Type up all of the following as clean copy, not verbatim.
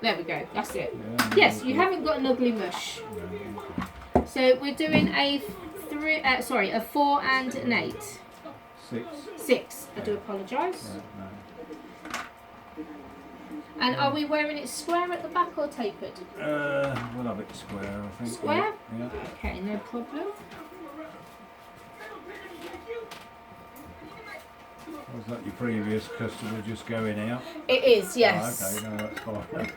There we go. That's it. Yeah, Yes, you haven't got an ugly mush. Yeah, So we're doing a 4 and an 8. 6. 6. I do apologise. Yeah, no. And are we wearing it square at the back or tapered? We'll have it square, I think. Square? Yeah. Okay, no problem. Was that your previous customer just going out? It is, yes. Oh, okay, no, that's fine.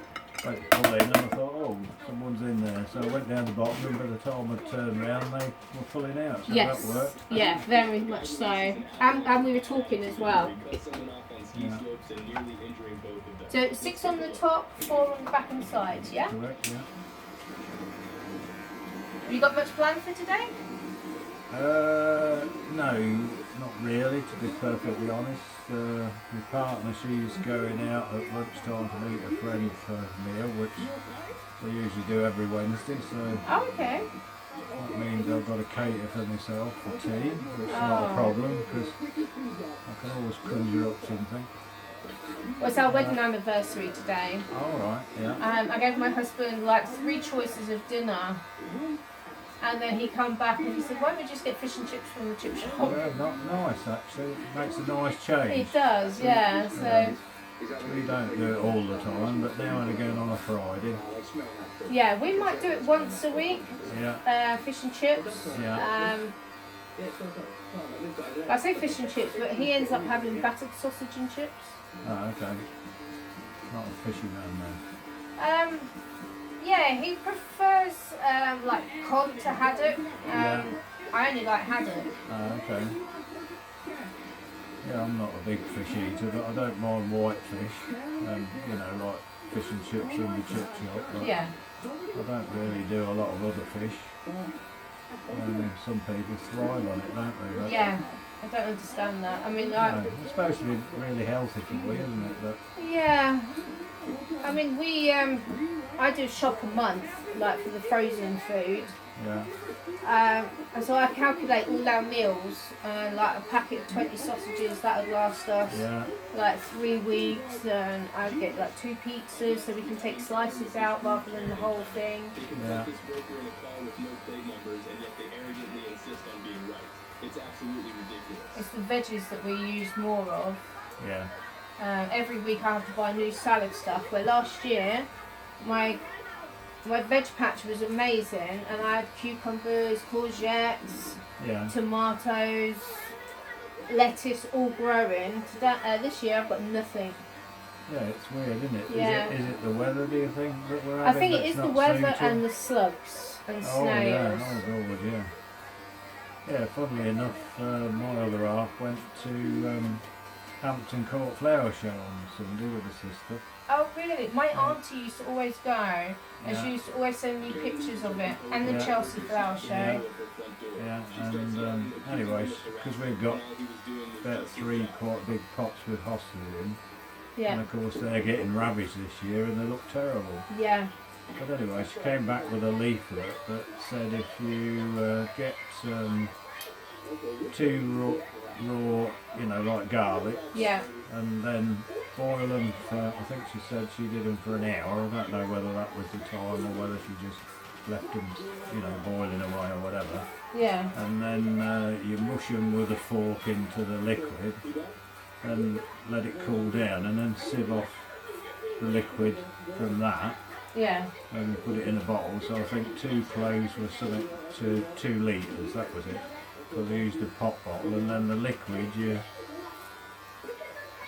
Went to pull in and I thought, oh, someone's in there. So I went down the bottom and by the time I turned round, they were pulling out. So Yes. that worked. Yeah, very much so. And we were talking as well. Yeah. So 6 on the top, 4 on the back and sides, yeah? Correct, yeah. Have you got much planned for today? No, not really, to be perfectly honest. My partner, she's going out at lunchtime to meet a friend for a meal, which they usually do every Wednesday, so Oh, okay. that means I've got to cater for myself for tea, which is not a problem, because I can always conjure up something. Well, it's our wedding anniversary today. Alright, yeah. I gave my husband like 3 choices of dinner. And then he come back and he said, why don't we just get fish and chips from the chip shop? Yeah, not nice actually. It makes a nice change. It does, yeah. So We don't do it all the time, but now and again on a Friday. yeah, we might do it once a week. Yeah. Fish and chips. Yeah. I say fish and chips, but he ends up having battered sausage and chips. Oh, okay. Not a fishy man then. Yeah, he prefers like cod to haddock. Yeah. I only like haddock. Oh, okay. Yeah, I'm not a big fish eater, but I don't mind white fish. You know, like fish and chips in the chip shop. But Yeah. I don't really do a lot of other fish. Some people thrive on it, don't they? But Yeah, I don't understand that. I mean, no, it's supposed to be really healthy for you, isn't it? But yeah. I mean, I do shop a month, like for the frozen food. yeah. And so I calculate all our meals, like a packet of 20 sausages, that would last us Yeah. like 3 weeks, and I'd get like 2 pizzas so we can take slices out rather than the whole thing. Yeah. It's the veggies that we use more of. Yeah. Every week I have to buy new salad stuff, where last year my veg patch was amazing and I had cucumbers, courgettes, Yeah. tomatoes, lettuce all growing. This year I've got nothing. Yeah, it's weird, isn't it? Yeah. Is it the weather, do you think, that we're I having? think it that's is the not weather suiting? and the slugs and Oh yeah, snails. oh god, yeah. Yeah, funnily enough, my other half went to Hampton Court Flower Show on Sunday with her sister. Oh really? My auntie used to always go and Yeah. she used to always send me pictures of it and the Yeah. Chelsea Flower Show. Yeah. Yeah, and anyways, because we've got about 3 quite big pots with hostas in, Yeah. and of course they're getting ravaged this year and they look terrible. Yeah. But anyway, she came back with a leaflet that said if you get 2 raw, you know, like garlic, Yeah. and then boil them for, I think she said she did them for an hour. I don't know whether that was the time or whether she just left them, you know, boiling away or whatever. Yeah. And then you mush them with a fork into the liquid and let it cool down, and then sieve off the liquid from that Yeah. and put it in a bottle. So I think 2 cloves was something to 2 litres, that was it. So they used a pop bottle, and then the liquid you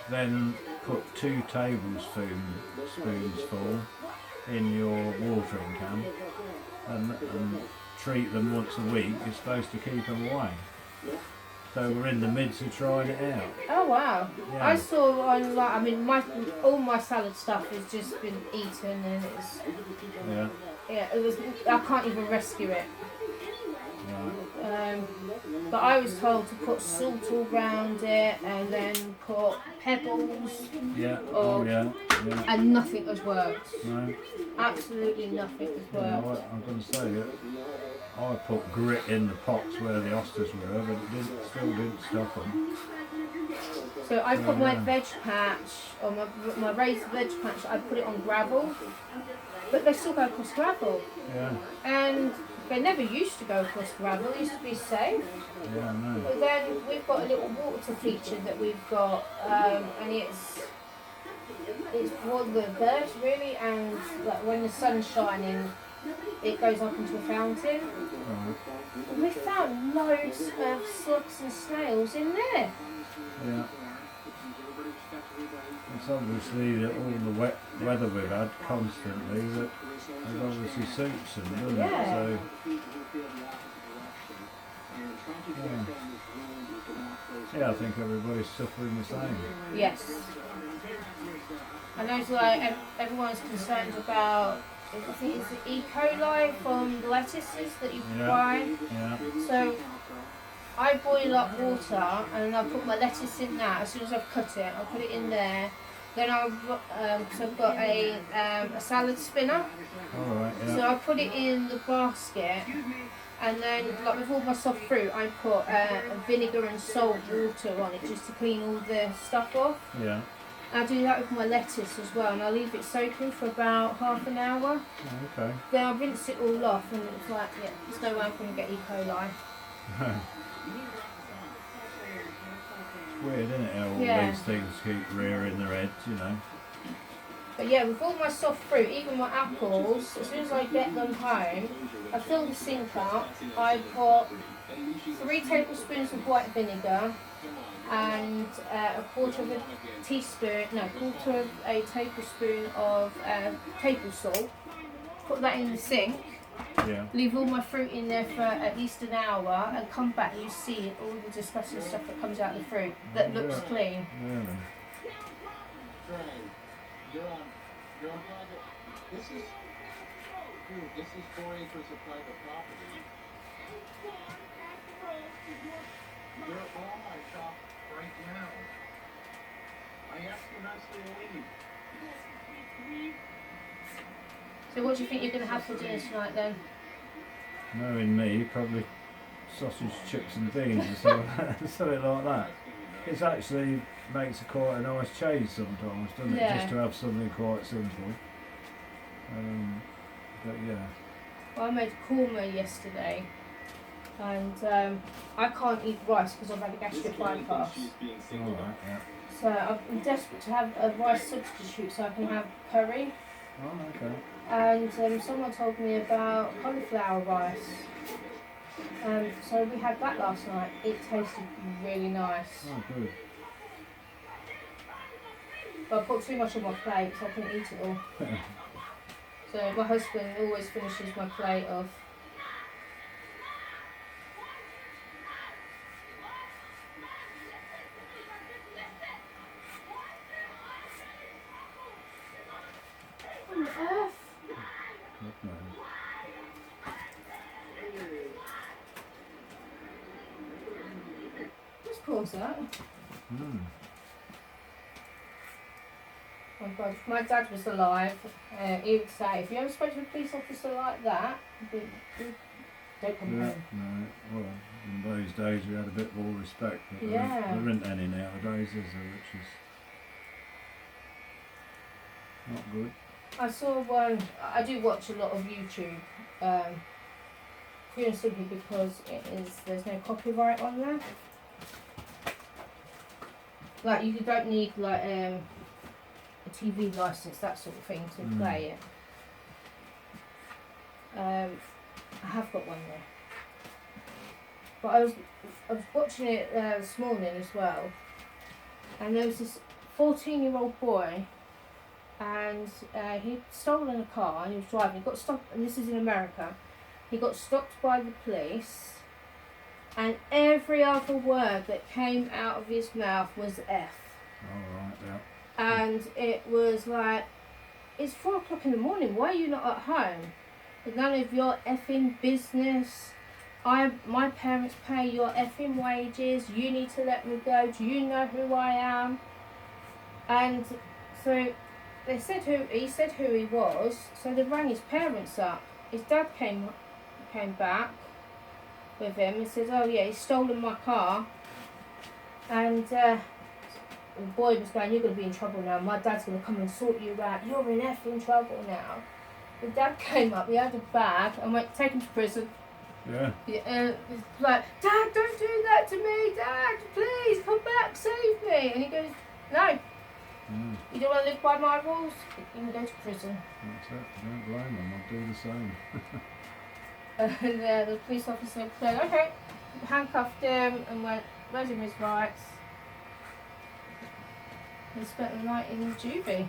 then put 2 tablespoons full in your watering can and treat them once a week. You're supposed to keep them away. So we're in the midst of trying it out. Oh wow! Yeah. I saw on like, I mean, all my salad stuff has just been eaten, and it's I can't even rescue it. Right. But I was told to put salt all round it, and then put pebbles, Yeah. Oh yeah. Yeah. and nothing has worked. No. Absolutely nothing has Yeah, worked. I'm going to say that I put grit in the pots where the oysters were, but it still didn't stop them. So I put my Yeah. veg patch, or my raised veg patch, I put it on gravel, but they still go across gravel. Yeah, And they never used to go across gravel, it used to be safe. yeah, I know. But then we've got a little water feature that we've got, and it's for the birds really, and like when the sun's shining, it goes up into a fountain. Right. And we found loads of slugs and snails in there. Yeah. It's obviously that all the wet weather we've had constantly that it obviously suits them, doesn't Yeah. it? So, yeah, I think everybody's suffering the same. Yes. I know it's like everyone's concerned about, I think it's the E. coli from the lettuces that you Yeah. buy. Yeah, So I boil up water and I put my lettuce in that. As soon as I've cut it, I put it in there. Then so I've got a salad spinner. all right, So yeah. I put it in the basket, and then like with all my soft fruit, I put vinegar and salt water on it just to clean all the stuff off. Yeah, I do that with my lettuce as well, and I leave it soaking for about half an hour. oh, okay. Then I rinse it all off, and it's like, yeah, there's no way I'm going to get E. coli. It's weird, isn't it, how all Yeah. these things keep rearing their heads, you know. But yeah, with all my soft fruit, even my apples, as soon as I get them home, I fill the sink up. I put 3 tablespoons of white vinegar and a quarter of a tablespoon of table salt. Put that in the sink. Yeah. Leave all my fruit in there for at least an hour, and come back and you see all the disgusting stuff that comes out of the fruit that looks Yeah. clean. Really? You're on private. This is 4 acres of private property. You're on my shop right now. I asked you nicely to leave. So what do you think you're going to have for dinner tonight then? Knowing me, probably sausage, chips and beans or something like that. It actually makes quite a nice change sometimes, doesn't it? Yeah. Just to have something quite simple. But yeah. Well, I made korma yesterday, and I can't eat rice because I've had a gastric bypass. Alright, yeah. So I'm desperate to have a rice substitute so I can have curry. Oh, okay. And someone told me about cauliflower rice. So we had that last night. It tasted really nice. Oh, good. But I put too much on my plate so I couldn't eat it all. So my husband always finishes my plate off. What on earth? Good man. Just pause that. Oh my God, if my dad was alive, he would say, if you ever spoke to a police officer like that, don't come Yeah, home. no, well, in those days we had a bit more respect, but Yeah. there isn't any nowadays, is there, which is not good. I saw one, I do watch a lot of YouTube, purely and simply because there's no copyright on there. Like you don't need like a TV license, that sort of thing to play it. I have got one there. But I was watching it this morning as well, and there was this 14-year-old boy, and he'd stolen a car and he was driving. He got stopped, and this is in America. He got stopped by the police, and every other word that came out of his mouth was F. Alright, yeah. And it was like, it's 4 o'clock in the morning, why are you not at home? It's none of your effing business. My parents pay your effing wages, you need to let me go, do you know who I am? And so he said who he was, so they rang his parents up. His dad came back with him and said, oh yeah, he's stolen my car. And the boy was going, "You're going to be in trouble now. My dad's going to come and sort you out. You're in effing trouble now." The dad came up, he had a bag, and went, "Take him to prison." Yeah. And it's like, "Dad, don't do that to me, Dad, please, come back, save me." And he goes, "No, Mm. you don't want to live by my rules, you can go to prison." That's it. Don't blame them. I'll do the same. And the police officer said, "Okay," handcuffed him and went, "Read him his rights." He spent the night in juvie.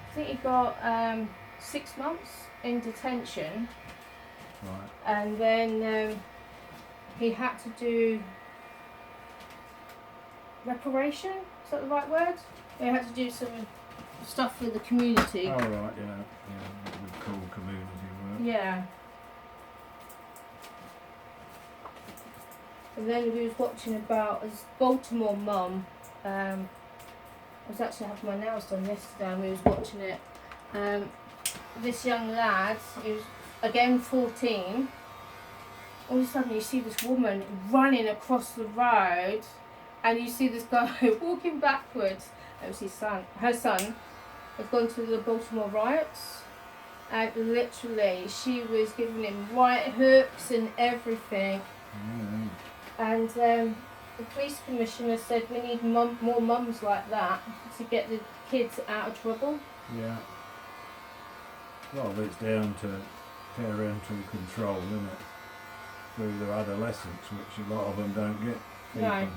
I think he got 6 months in detention, Right. and then he had to do reparation. Is that the right word? He had to do some stuff for the community. Oh, right, yeah. Yeah, what we'd call community work. Yeah. And then we was watching about his Baltimore mum. I was actually having my nails done yesterday, and we was watching it. This young lad, he was again 14. All of a sudden, you see this woman running across the road, and you see this guy walking backwards. It was his son. Her son had gone to the Baltimore riots, and literally, she was giving him right hooks and everything. Mm. And the police commissioner said we need more mums like that to get the kids out of trouble. Yeah. A lot of it's down to parental control, isn't it? Through their adolescence, which a lot of them don't get. No.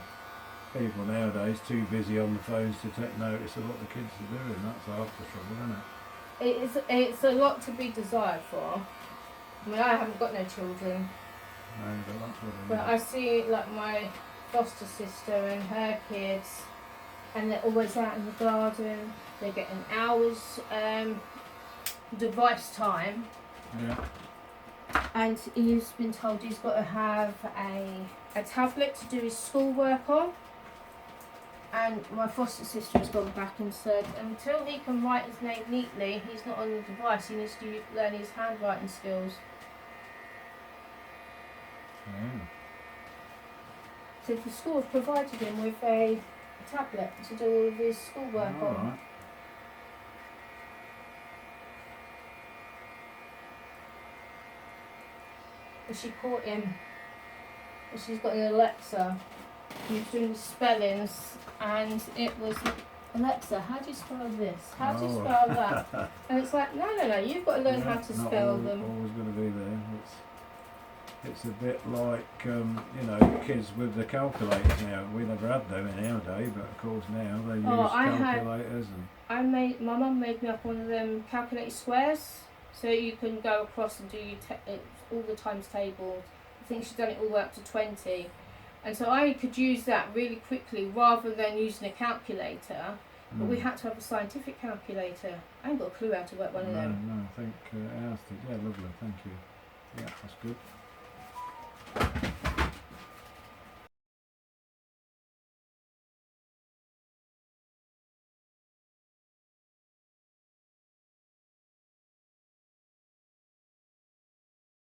People nowadays too busy on the phones to take notice of what the kids are doing. That's half the trouble, isn't it? It's a lot to be desired for. I mean, I haven't got no children, No, but that's what but it I is. see like my foster sister and her kids, and they're always out in the garden. They're getting hours device time, Yeah. and he's been told he's got to have a tablet to do his schoolwork on. And my foster sister has gone back and said until he can write his name neatly, he's not on the device. He needs to learn his handwriting skills. Yeah. So the school have provided him with a tablet to do all of his schoolwork All on. right. And she caught him. And she's got an Alexa. He was doing the spellings, and it was, "Alexa, how do you spell this? How do you Oh. spell that?" And it's like, no, you've got to learn how to not spell always, them. Always going to be there. It's a bit like you know, kids with the calculators now. We never had them in our day, but of course now they use calculators and. My mum made me up one of them calculated squares, so you can go across and do all the times tables. I think she's done it all the way up to 20. And so I could use that really quickly rather than using a calculator. But we had to have a scientific calculator. I ain't got a clue how to work one of them. No, I think ours did. Yeah, lovely, thank you. Yeah, that's good.